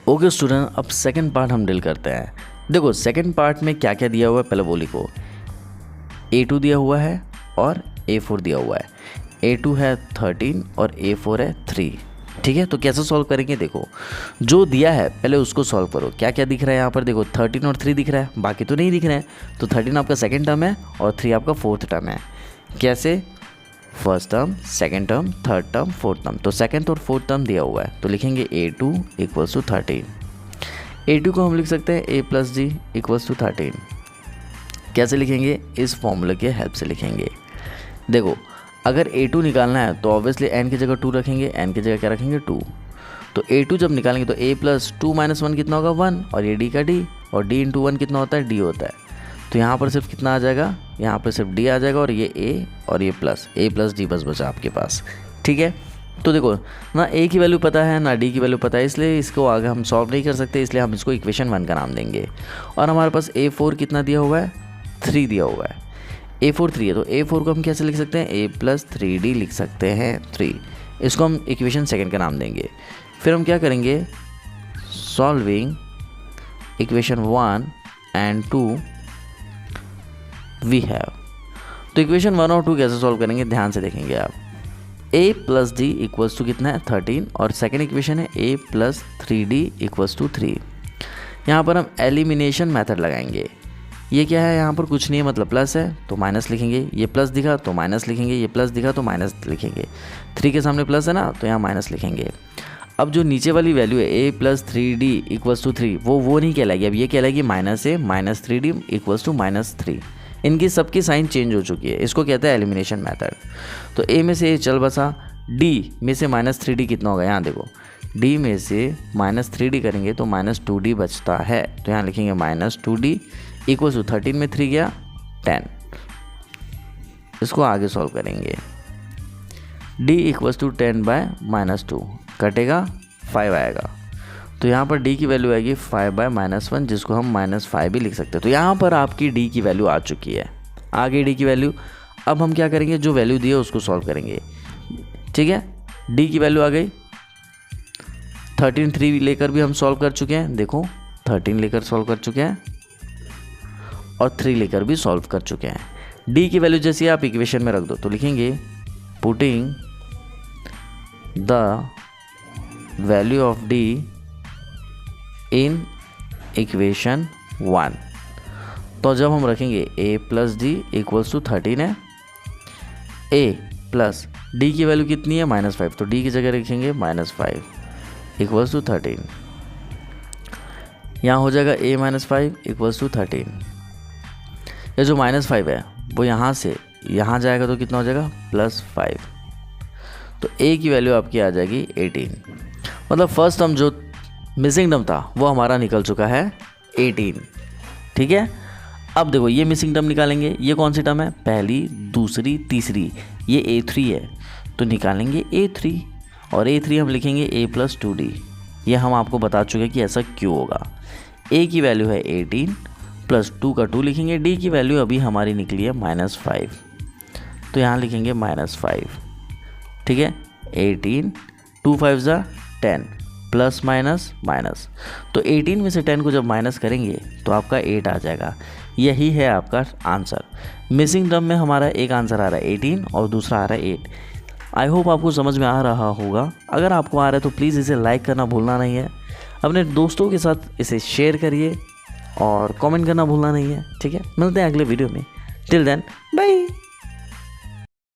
Okay student, अब second part हम deal करते हैं। देखो सेकंड पार्ट में क्या क्या दिया हुआ है, पहले वो लिखो। A2 दिया हुआ है और A4 दिया हुआ है। A2 है 13 और A4 है 3। ठीक है, तो कैसे सॉल्व करेंगे, देखो जो दिया है पहले उसको सॉल्व करो। क्या क्या दिख रहा है यहाँ पर, देखो 13 और 3 दिख रहा है, बाकी तो नहीं दिख रहे हैं। तो 13 आपका सेकंड टर्म है और 3 आपका फोर्थ टर्म है। कैसे, first term, second term, third term, fourth term. तो सेकंड और फोर्थ टर्म दिया हुआ है तो लिखेंगे A2 इक्वल्स टू 13। A2 को हम लिख सकते हैं A plus G equals to 13। कैसे लिखेंगे, इस फॉर्मूले के हेल्प से लिखेंगे। देखो अगर A2 निकालना है तो ऑब्वियसली n की जगह 2 रखेंगे, n की जगह क्या रखेंगे 2। तो A2 जब निकालेंगे तो A प्लस 2 माइनस 1 कितना होगा 1, और ये D का D, और D इंटू 1 कितना होता है D होता है। तो यहाँ पर सिर्फ कितना आ जाएगा, यहाँ पर सिर्फ D आ जाएगा, और ये A और ये प्लस A प्लस D बस बचा आपके पास। ठीक है, तो देखो ना A की वैल्यू पता है ना D की वैल्यू पता है, इसलिए इसको आगे हम सॉल्व नहीं कर सकते, इसलिए हम इसको इक्वेशन 1 का नाम देंगे। और हमारे पास A4 कितना दिया हुआ है, 3 दिया हुआ है। A4 3 है तो A4 को हम कैसे लिख सकते हैं, A प्लस 3D लिख सकते हैं 3। इसको हम इक्वेशन सेकंड का नाम देंगे। फिर हम क्या करेंगे, solving equation 1 and 2 we have. तो इक्वेशन 1 और 2 कैसे सॉल्व करेंगे, ध्यान से देखेंगे आप। A plus D equals to कितना है 13, और सेकेंड इक्वेशन है A plus 3D equals to 3। यहाँ पर हम एलिमिनेशन मेथड लगाएंगे। ये क्या है, यहाँ पर कुछ नहीं है, मतलब प्लस है तो माइनस लिखेंगे, ये प्लस दिखा तो माइनस लिखेंगे, ये प्लस दिखा तो माइनस लिखेंगे। 3 के सामने प्लस है ना, तो यहाँ माइनस लिखेंगे। अब जो नीचे वाली वैल्यू है A plus 3D equals to 3, वो नहीं कहलाएगी, अब ये कहलाएगी minus A minus 3D equals to minus 3। इनकी सबकी साइन चेंज हो चुकी है, इसको कहते हैं एलिमिनेशन मेथड। तो A में से A चल बसा, D में से माइनस 3D कितना होगा, यहाँ देखो D में से माइनस 3D करेंगे तो माइनस 2D बचता है, तो यहाँ लिखेंगे माइनस 2D इक्वल्स टू 13 में 3 गया 10। इसको आगे सॉल्व करेंगे। D equals to 10 by minus 2 कटेगा 5 आएगा, तो यहाँ पर D की वैल्यू आएगी 5 बाय माइनस 1, जिसको हम माइनस 5 भी लिख सकते हैं। तो यहाँ पर आपकी D की वैल्यू आ चुकी है, आ गई D की वैल्यू। अब हम क्या करेंगे, जो वैल्यू दी है उसको सॉल्व करेंगे। ठीक है, D की वैल्यू आ गई 13, 3 लेकर भी हम सॉल्व कर चुके हैं, देखो 13 लेकर सॉल्व कर चुके हैं और 3 लेकर भी सॉल्व कर चुके हैं। D की वैल्यू जैसे आप इक्वेशन में रख दो तो लिखेंगे putting the value of D in equation 1। तो जब हम रखेंगे A plus D equals to 13 है, A प्लस D की वैल्यू कितनी है -5, तो D की जगह रखेंगे -5 इक्वल्स टू 13। यहाँ हो जाएगा A -5 इक्वल्स टू 13। ये जो -5 है वो यहाँ से यहाँ जाएगा तो कितना हो जाएगा +5। तो A की वैल्यू आपकी आ जाएगी 18। मतलब फर्स्ट टर्म जो मिसिंग टर्म था वो हमारा निकल चुका है 18। ठीक है, अब देखो ये मिसिंग टर्म निकालेंगे। ये कौन सी टर्म है, पहली, दूसरी, तीसरी, ये A3 है तो निकालेंगे A3, और A3 हम लिखेंगे A प्लस 2D। ये हम आपको बता चुके हैं कि ऐसा क्यों होगा। A की वैल्यू है 18 प्लस 2 का 2 लिखेंगे। D की वैल्यू अभी हमारी निकली है -5, तो यहाँ लिखेंगे -5। ठीक है, 18 2 5 ज़ा 10 प्लस माइनस माइनस, तो 18 में से 10 को जब माइनस करेंगे तो आपका 8 आ जाएगा। यही है आपका आंसर। मिसिंग टर्म में हमारा एक आंसर आ रहा है 18 और दूसरा आ रहा है 8। आई होप आपको समझ में आ रहा होगा। अगर आपको आ रहा है तो प्लीज़ इसे लाइक करना भूलना नहीं है, अपने दोस्तों के साथ इसे शेयर करिए और कमेंट करना भूलना नहीं है। ठीक है, मिलते हैं अगले वीडियो में। Till then bye.